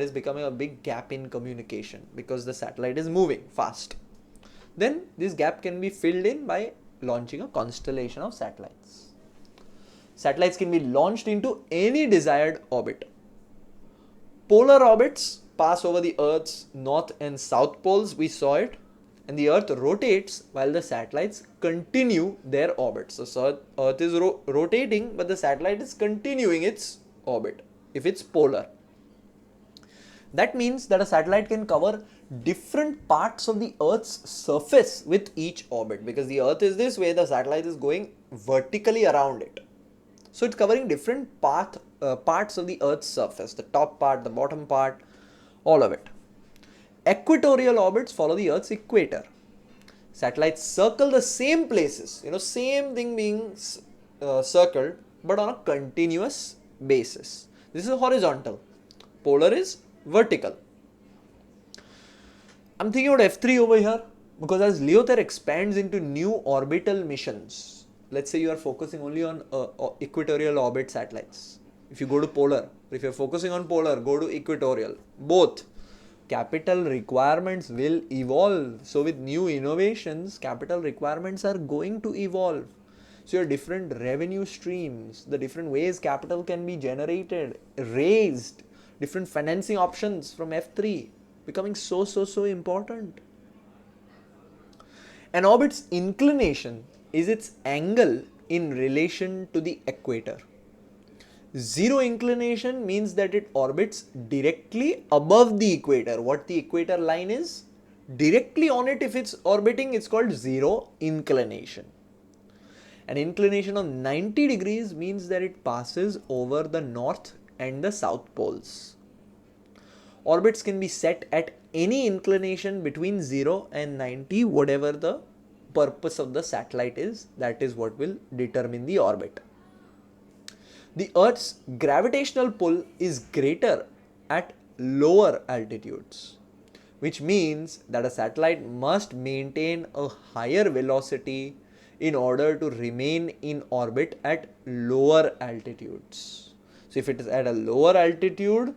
is becoming a big gap in communication because the satellite is moving fast. Then this gap can be filled in by launching a constellation of satellites. Satellites can be launched into any desired orbit. Polar orbits pass over the Earth's north and south poles, we saw it, and the Earth rotates while the satellites continue their orbits. So Earth is rotating, but the satellite is continuing its orbit if it's polar. That means that a satellite can cover different parts of the Earth's surface with each orbit, because the Earth is this way, the satellite is going vertically around it. So it's covering different parts of the Earth's surface, the top part, the bottom part, all of it. Equatorial orbits follow the Earth's equator. Satellites circle the same places, same thing being circled, but on a continuous basis. This is horizontal. Polar is vertical. I'm thinking about F3 over here, because as Leothayre expands into new orbital missions, let's say you are focusing only on equatorial orbit satellites. If you go to polar, if you're focusing on polar, go to equatorial. Both. Capital requirements will evolve. So with new innovations, capital requirements are going to evolve. So your different revenue streams, the different ways capital can be generated, raised, different financing options from F3 becoming so important. An orbit's inclination is its angle in relation to the equator. Zero inclination means that it orbits directly above the equator. What the equator line is, directly on it if it's orbiting, it's called zero inclination. An inclination of 90 degrees means that it passes over the north and the south poles. Orbits can be set at any inclination between 0 and 90, whatever the purpose of the satellite is, that is what will determine the orbit. The Earth's gravitational pull is greater at lower altitudes, which means that a satellite must maintain a higher velocity in order to remain in orbit at lower altitudes. So if it is at a lower altitude,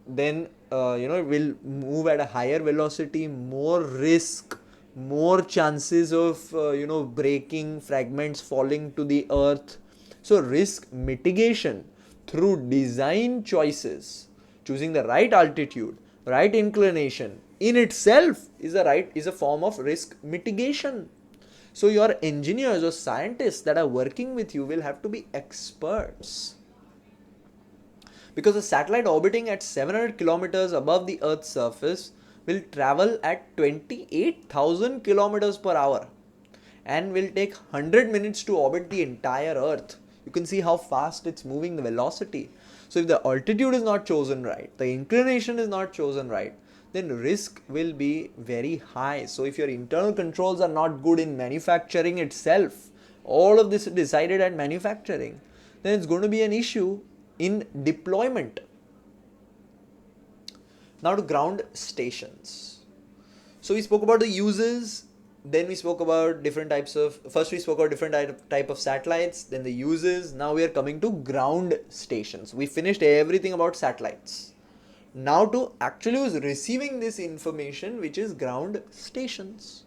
then it will move at a higher velocity, more risk, more chances of breaking, fragments falling to the earth. So risk mitigation through design choices, choosing the right altitude, right inclination in itself is a form of risk mitigation. So your engineers or scientists that are working with you will have to be experts. Because a satellite orbiting at 700 kilometers above the Earth's surface will travel at 28,000 kilometers per hour and will take 100 minutes to orbit the entire Earth. You can see how fast it's moving, the velocity. So if the altitude is not chosen right, the inclination is not chosen right, then risk will be very high. So if your internal controls are not good in manufacturing itself, all of this is decided at manufacturing, then it's going to be an issue in deployment. Now to ground stations. So we spoke about the uses, then we spoke about different types of, first we spoke about different type of satellites, then the uses. Now we are coming to ground stations. We finished everything about satellites. Now to actually who's receiving this information, which is ground stations.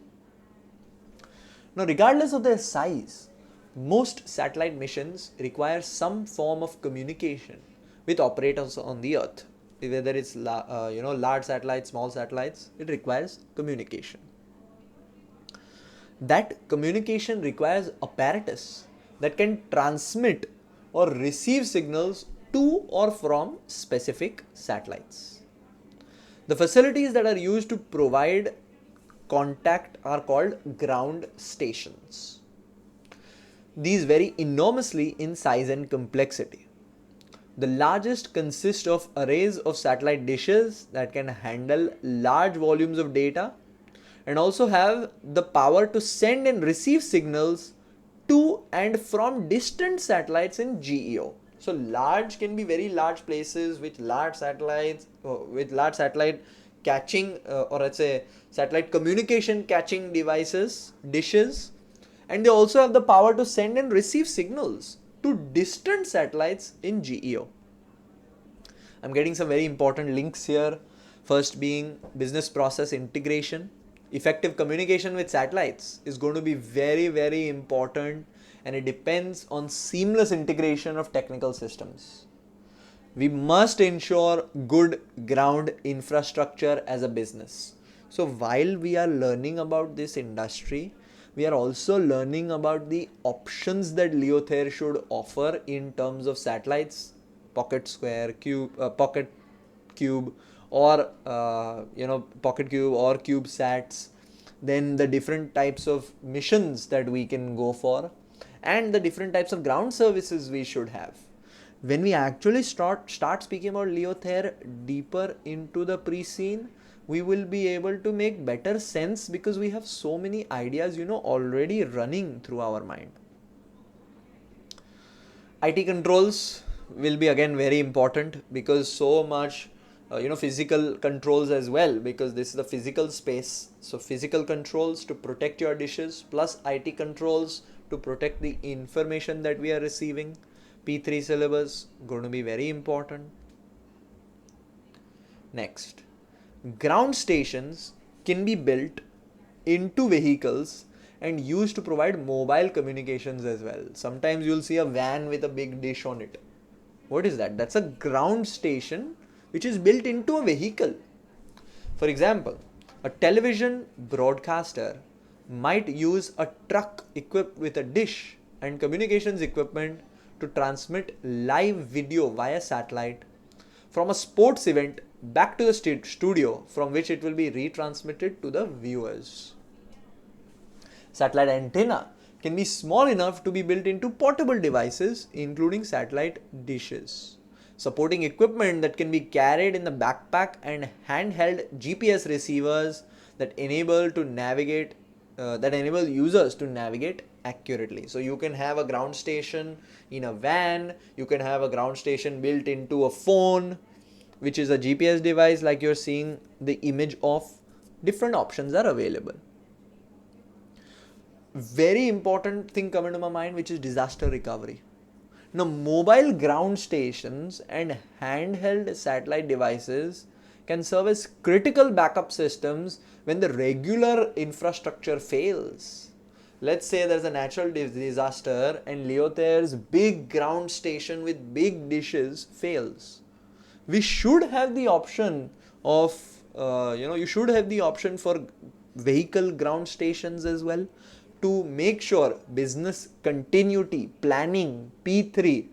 Now regardless of their size, most satellite missions require some form of communication with operators on the Earth. Whether it's large satellites, small satellites, it requires communication. That communication requires apparatus that can transmit or receive signals to or from specific satellites. The facilities that are used to provide contact are called ground stations. These vary enormously in size and complexity. The largest consist of arrays of satellite dishes that can handle large volumes of data and also have the power to send and receive signals to and from distant satellites in GEO. So large can be very large places with large satellites, with large satellite catching or let's say satellite communication catching dishes, and they also have the power to send and receive signals to distant satellites in GEO. I'm getting some very important links here. First being business process integration. Effective communication with satellites is going to be very important, and it depends on seamless integration of technical systems. We must ensure good ground infrastructure as a business. So while we are learning about this industry, we are also learning about the options that Leothayre should offer in terms of satellites, pocket square, pocket cube, or Pocket Cube or CubeSats, then the different types of missions that we can go for, and the different types of ground services we should have. When we actually start speaking about Leothayre deeper into the pre-scene, we will be able to make better sense because we have so many ideas already running through our mind. IT controls will be again very important because so much physical controls as well, because this is the physical space. So physical controls to protect your dishes plus IT controls to protect the information that we are receiving. P3 syllabus going to be very important. Next, ground stations can be built into vehicles and used to provide mobile communications as well. Sometimes you'll see a van with a big dish on it. What is that? That's a ground station which is built into a vehicle. For example, a television broadcaster might use a truck equipped with a dish and communications equipment to transmit live video via satellite from a sports event back to the studio, from which it will be retransmitted to the viewers. Satellite antenna can be small enough to be built into portable devices, including satellite dishes. Supporting equipment that can be carried in the backpack and handheld GPS receivers that enable users to navigate accurately. So you can have a ground station in a van, you can have a ground station built into a phone, which is a GPS device like you're seeing the image of. Different options are available. Very important thing coming to my mind, which is disaster recovery. Now, mobile ground stations and handheld satellite devices can serve as critical backup systems when the regular infrastructure fails. Let's say there's a natural disaster and Leothayre's big ground station with big dishes fails. We should have the option of, you should have the option for vehicle ground stations as well, to make sure business continuity, planning, P3,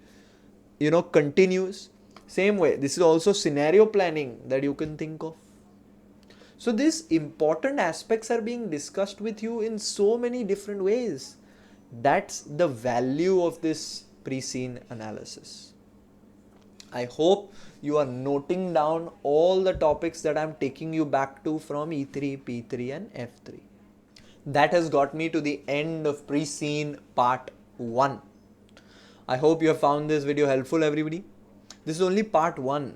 continues. Same way, this is also scenario planning that you can think of. So these important aspects are being discussed with you in so many different ways. That's the value of this pre-scene analysis. I hope you are noting down all the topics that I'm taking you back to from E3, P3 and F3. That has got me to the end of pre-scene part 1. I hope you have found this video helpful, everybody. This is only part 1.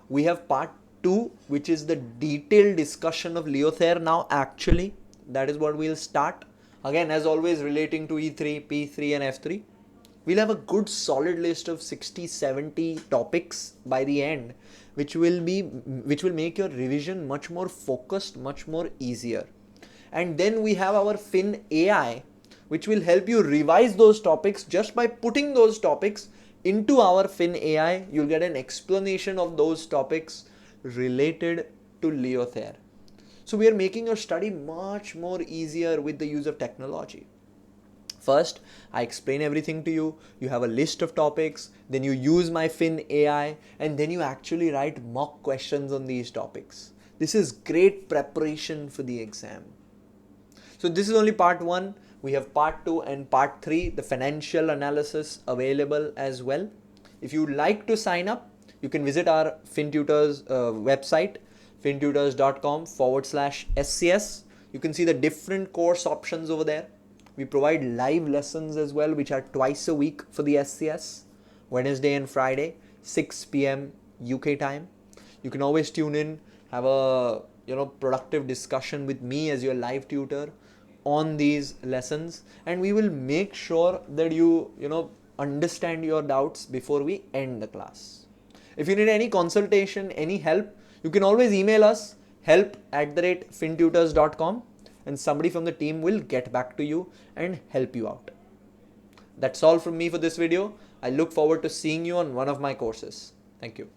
We have part 2, which is the detailed discussion of Leothayre now actually. That is what we'll start. Again, as always, relating to E3, P3 and F3. We'll have a good solid list of 60-70 topics by the end, which will make your revision much more focused, much more easier. And then we have our Fin AI, which will help you revise those topics just by putting those topics into our Fin AI. You'll get an explanation of those topics related to Leothayre. So we are making your study much more easier with the use of technology. First, I explain everything to you. You have a list of topics, then you use my Fin AI, and then you actually write mock questions on these topics. This is great preparation for the exam. So this is only part 1. We have part 2 and part 3, the financial analysis available as well. If you would like to sign up, you can visit our Finntutor's website, finnutors.com/SCS. You can see the different course options over there. We provide live lessons as well, which are twice a week for the SCS, Wednesday and Friday, 6 p.m. UK time. You can always tune in, have a productive discussion with me as your live tutor on these lessons, and we will make sure that you understand your doubts before we end the class. If you need any consultation, any help, you can always email us, help@finnutors.com, and somebody from the team will get back to you and help you out. That's all from me for this video. I look forward to seeing you on one of my courses. Thank you.